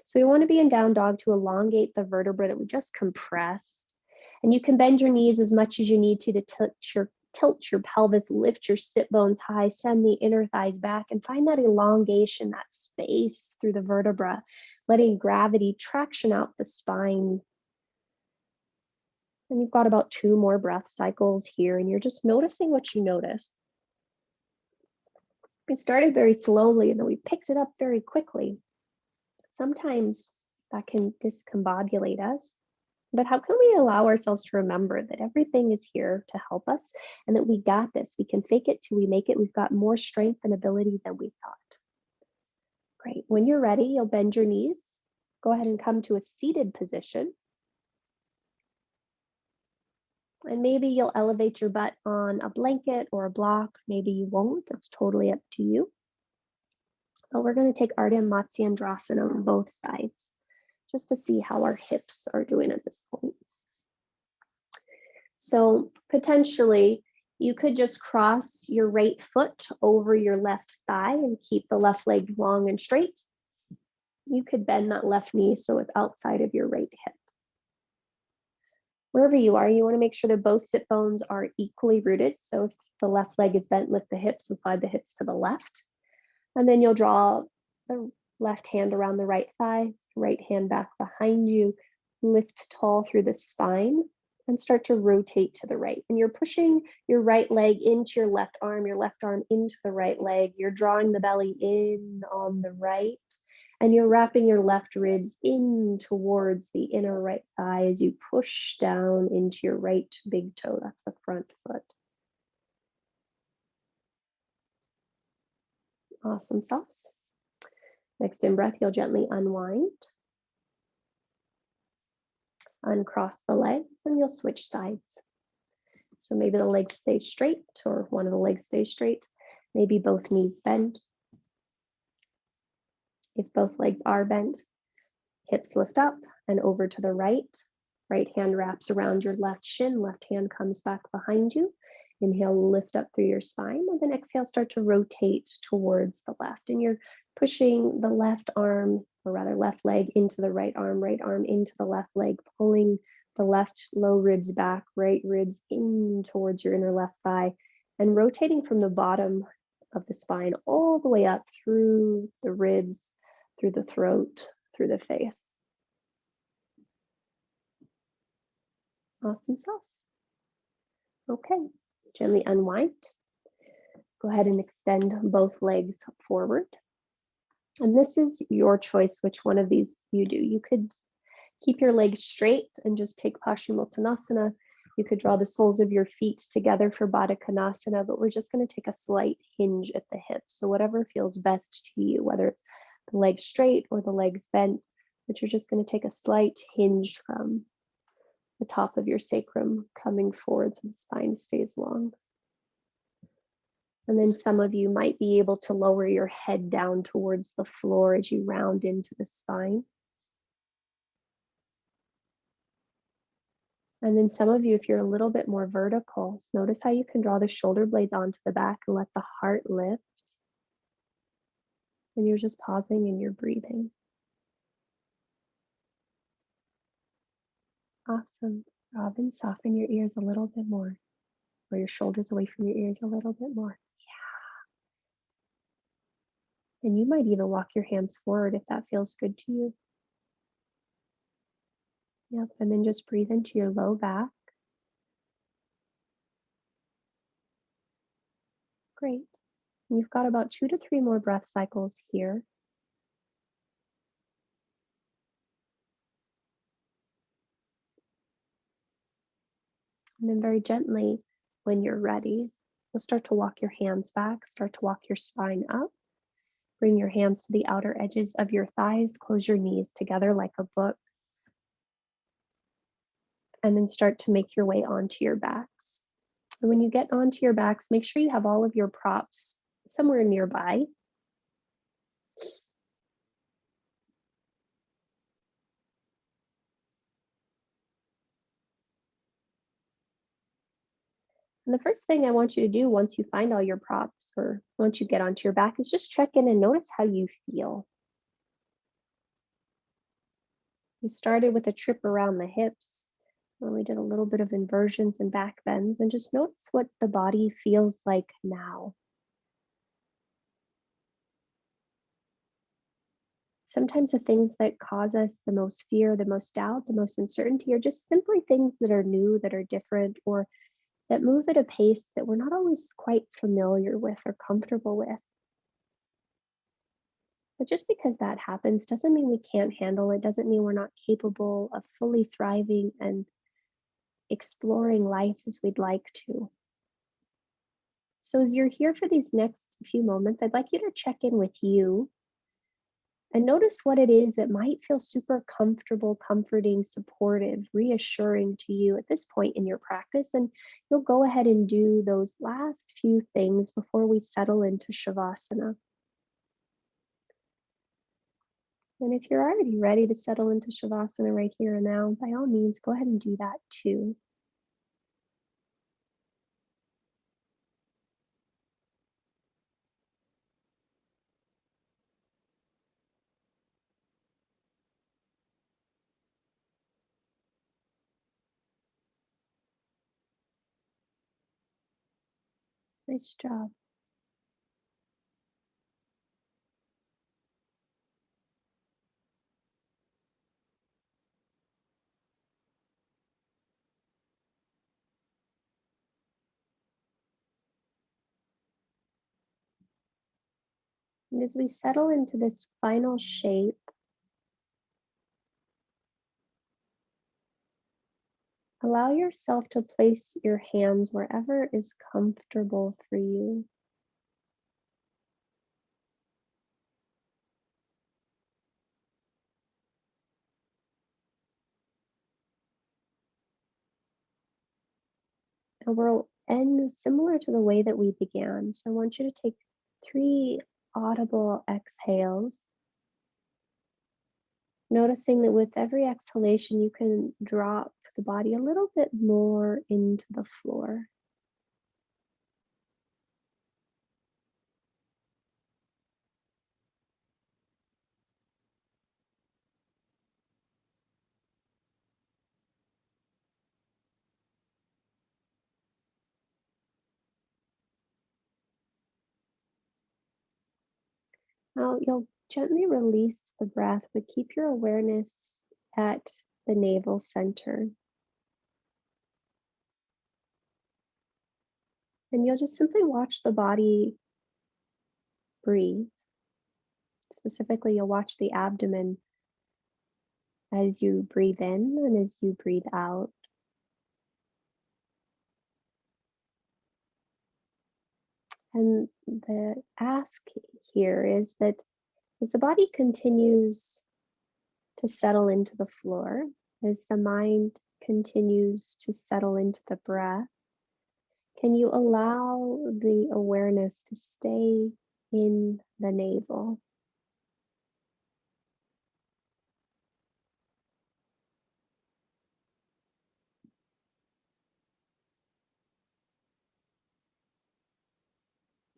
So you want to be in down dog to elongate the vertebra that we just compressed. And you can bend your knees as much as you need to tilt your pelvis, lift your sit bones high, send the inner thighs back, and find that elongation, that space through the vertebra, letting gravity traction out the spine. And you've got about 2 more breath cycles here, and you're just noticing what you notice. We started very slowly, and then we picked it up very quickly. Sometimes that can discombobulate us. But how can we allow ourselves to remember that everything is here to help us and that we got this? We can fake it till we make it. We've got more strength and ability than we thought. Great. When you're ready, you'll bend your knees. Go ahead and come to a seated position. And maybe you'll elevate your butt on a blanket or a block. Maybe you won't. It's totally up to you. But we're going to take Ardha Matsyendrasana on both sides just to see how our hips are doing at this point. So potentially you could just cross your right foot over your left thigh and keep the left leg long and straight. You could bend that left knee so it's outside of your right hip. Wherever you are, you want to make sure that both sit bones are equally rooted. So if the left leg is bent, lift the hips and slide the hips to the left. And then you'll draw the left hand around the right thigh, right hand back behind you, lift tall through the spine, and start to rotate to the right. And you're pushing your right leg into your left arm into the right leg. You're drawing the belly in on the right, and you're wrapping your left ribs in towards the inner right thigh as you push down into your right big toe. That's the front foot. Awesome sauce. Next in breath, you'll gently unwind. Uncross the legs and you'll switch sides. So maybe the legs stay straight or one of the legs stays straight. Maybe both knees bend. If both legs are bent, hips lift up and over to the right. Right hand wraps around your left shin, left hand comes back behind you. Inhale, lift up through your spine, and then exhale, start to rotate towards the left. And you're pushing the left arm, or rather left leg into the right arm into the left leg, pulling the left low ribs back, right ribs in towards your inner left thigh, and rotating from the bottom of the spine all the way up through the ribs, through the throat, through the face. Awesome sauce. Okay, gently unwind. Go ahead and extend both legs forward. And this is your choice which one of these you do. You could keep your legs straight and just take Paschimottanasana. You could draw the soles of your feet together for Baddha Konasana, but we're just going to take a slight hinge at the hips. So whatever feels best to you, whether it's the legs straight or the legs bent, but you're just going to take a slight hinge from the top of your sacrum coming forward so the spine stays long. And then some of you might be able to lower your head down towards the floor as you round into the spine. And then some of you, if you're a little bit more vertical, notice how you can draw the shoulder blades onto the back and let the heart lift. And you're just pausing and you're breathing. Awesome. Robin, soften your ears a little bit more, or your shoulders away from your ears a little bit more. Yeah. And you might even walk your hands forward if that feels good to you. Yep, and then just breathe into your low back. Great. And you've got about 2 to 3 more breath cycles here. And then very gently, when you're ready, you'll start to walk your hands back, start to walk your spine up. Bring your hands to the outer edges of your thighs, close your knees together like a book. And then start to make your way onto your backs. And when you get onto your backs, make sure you have all of your props somewhere nearby. And the first thing I want you to do once you find all your props or once you get onto your back is just check in and notice how you feel. We started with a trip around the hips. And we did a little bit of inversions and back bends, and just notice what the body feels like now. Sometimes the things that cause us the most fear, the most doubt, the most uncertainty are just simply things that are new, that are different, or that move at a pace that we're not always quite familiar with or comfortable with. But just because that happens doesn't mean we can't handle it, doesn't mean we're not capable of fully thriving and exploring life as we'd like to. So, as you're here for these next few moments, I'd like you to check in with you and notice what it is that might feel super comfortable, comforting, supportive, reassuring to you at this point in your practice. And you'll go ahead and do those last few things before we settle into Shavasana. And if you're already ready to settle into Shavasana right here and now, by all means, go ahead and do that too. Nice job. And as we settle into this final shape, allow yourself to place your hands wherever is comfortable for you. And we'll end similar to the way that we began. So I want you to take 3 audible exhales, noticing that with every exhalation, you can drop the body a little bit more into the floor. Now you'll gently release the breath, but keep your awareness at the navel center. And you'll just simply watch the body breathe. Specifically, you'll watch the abdomen as you breathe in and as you breathe out. And the ask here is that as the body continues to settle into the floor, as the mind continues to settle into the breath, can you allow the awareness to stay in the navel?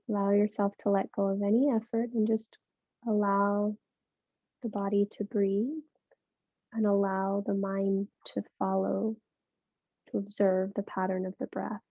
Allow yourself to let go of any effort and just allow the body to breathe and allow the mind to follow, to observe the pattern of the breath.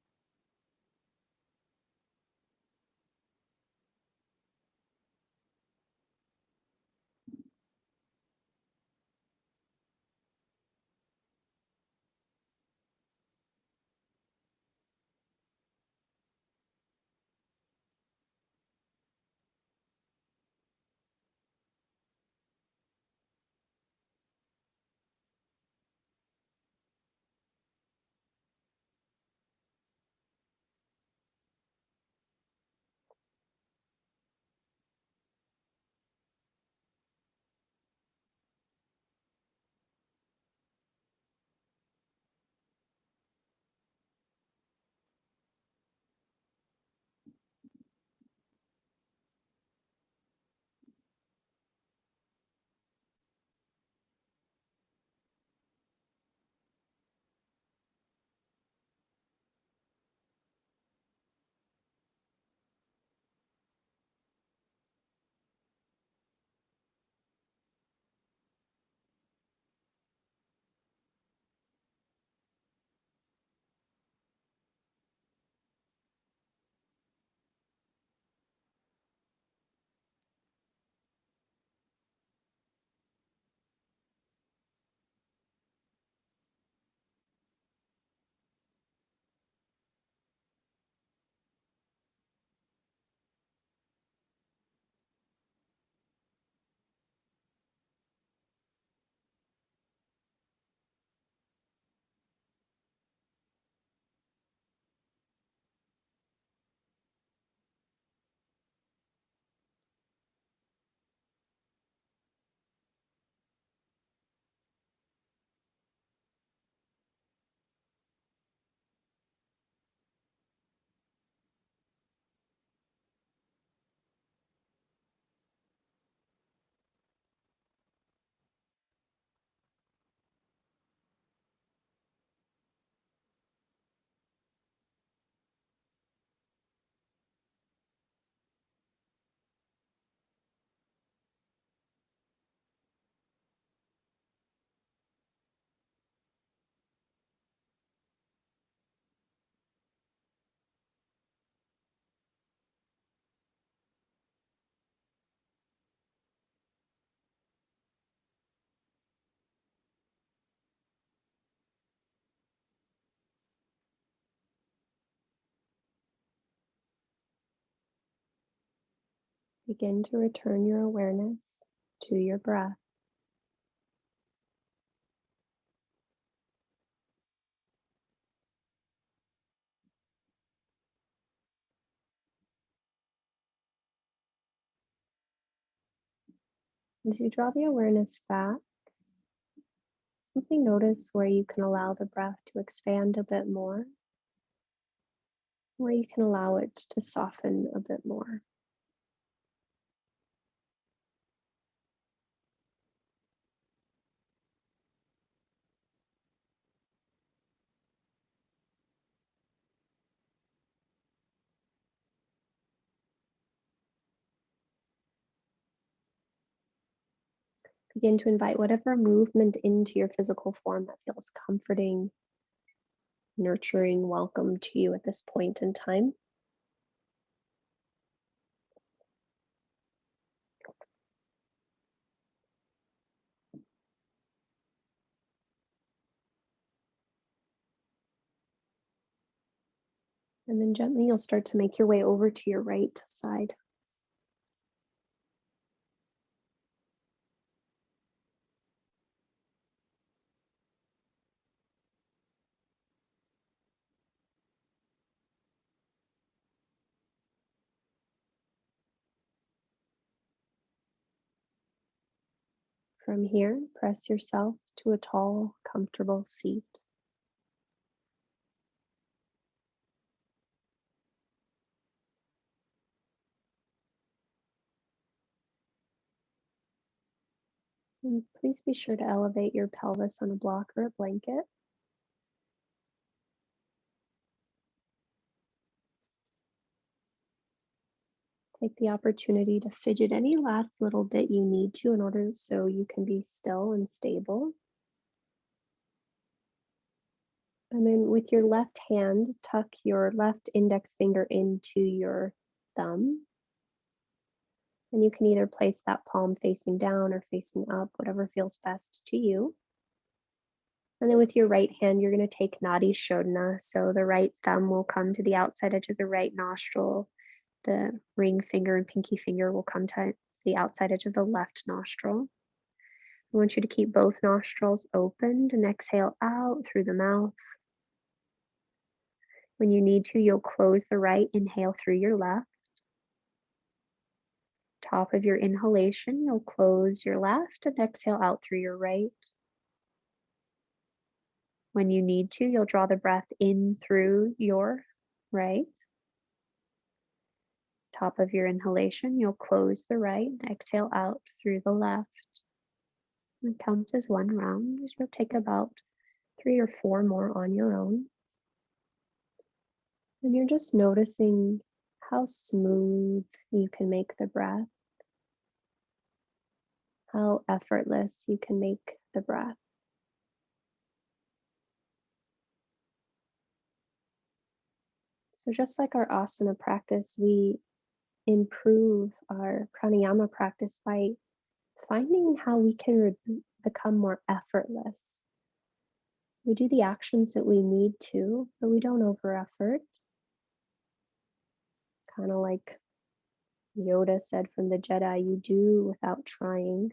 Begin to return your awareness to your breath. As you draw the awareness back, simply notice where you can allow the breath to expand a bit more, where you can allow it to soften a bit more. Begin to invite whatever movement into your physical form that feels comforting, nurturing, welcome to you at this point in time. And then gently you'll start to make your way over to your right side. From here, press yourself to a tall, comfortable seat. And please be sure to elevate your pelvis on a block or a blanket. Take the opportunity to fidget any last little bit you need to in order so you can be still and stable. And then with your left hand, tuck your left index finger into your thumb. And you can either place that palm facing down or facing up, whatever feels best to you. And then with your right hand, you're going to take Nadi Shodhana. So the right thumb will come to the outside edge of the right nostril. The ring finger and pinky finger will come to the outside edge of the left nostril. I want you to keep both nostrils opened and exhale out through the mouth. When you need to, you'll close the right, inhale through your left. Top of your inhalation, you'll close your left and exhale out through your right. When you need to, you'll draw the breath in through your right. Top of your inhalation, you'll close the right and exhale out through the left. It counts as one round. You'll take about 3 or 4 more on your own. And you're just noticing how smooth you can make the breath, how effortless you can make the breath. So just like our asana practice, we improve our pranayama practice by finding how we can become more effortless. We do the actions that we need to, but we don't over effort. Kind of like Yoda said from the Jedi, you do without trying.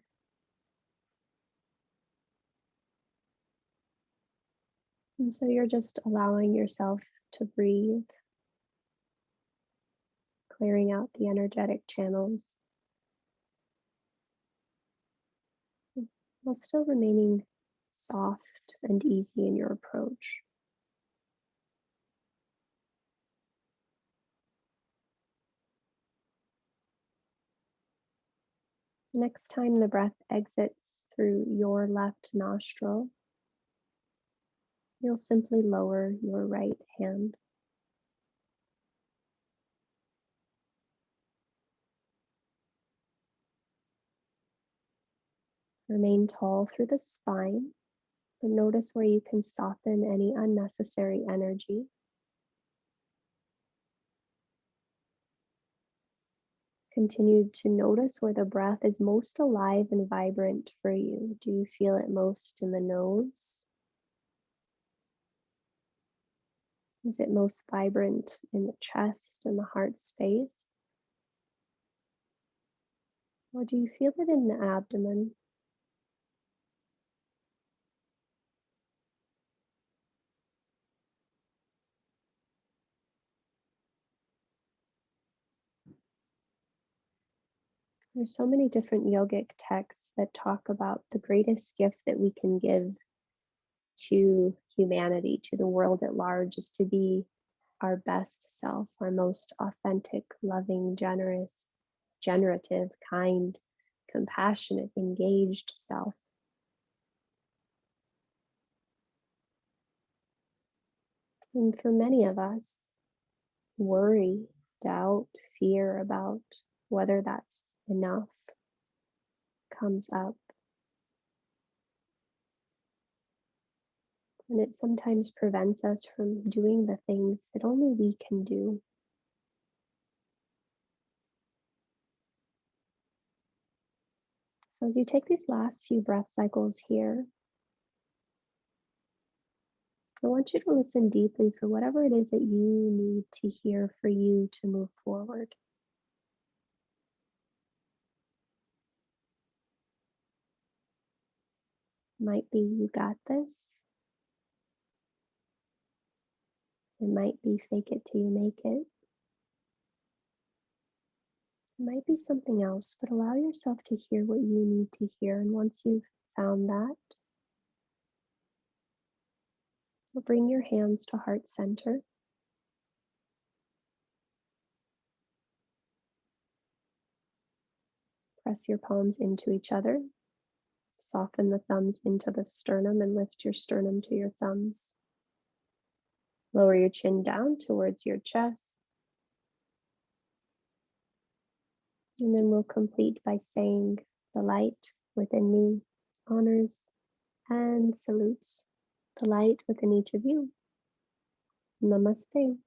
And so you're just allowing yourself to breathe, clearing out the energetic channels, while still remaining soft and easy in your approach. Next time the breath exits through your left nostril, you'll simply lower your right hand. Remain tall through the spine, but notice where you can soften any unnecessary energy. Continue to notice where the breath is most alive and vibrant for you. Do you feel it most in the nose? Is it most vibrant in the chest and the heart space? Or do you feel it in the abdomen? There's so many different yogic texts that talk about the greatest gift that we can give to humanity, to the world at large, is to be our best self, our most authentic, loving, generous, generative, kind, compassionate, engaged self. And for many of us, worry, doubt, fear about whether that's enough comes up. And it sometimes prevents us from doing the things that only we can do. So, as you take these last few breath cycles here, I want you to listen deeply for whatever it is that you need to hear for you to move forward. It might be you got this. It might be fake it till you make it. It might be something else, but allow yourself to hear what you need to hear. And once you've found that, bring your hands to heart center. Press your palms into each other. Soften the thumbs into the sternum and lift your sternum to your thumbs. Lower your chin down towards your chest. And then we'll complete by saying, the light within me honors and salutes the light within each of you. Namaste.